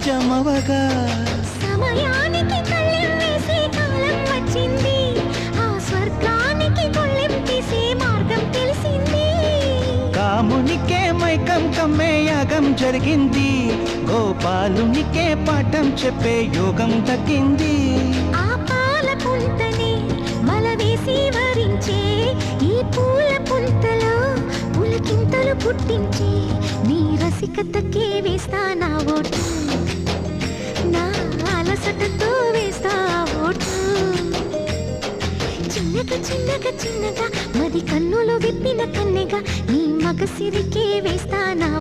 జమవగా సమయానికి కళ్ళెం వేసే కాలం వచ్చింది, ఆ స్వర్గానికి కొళ్ళెం తీసే మార్గం తెలిసింది. కామునికే మైకం కమ్మే యాగం జరిగింది, గోపాలునికే పాఠం చెప్పే యోగం దక్కింది. ఆ పాల పుంతని మలవేసి వరించే ఈ పూల పుంతలో పులకింతలు పుట్టించే నీ రసికతకే వేస్తా నా ఓటు, నా అలసటతో వేస్తా ఓటు. చిన్నగా చిన్నగా చిన్నగా మది కన్నులు విప్పిన కన్నెగా నీ మగసిరికే వేస్తా నా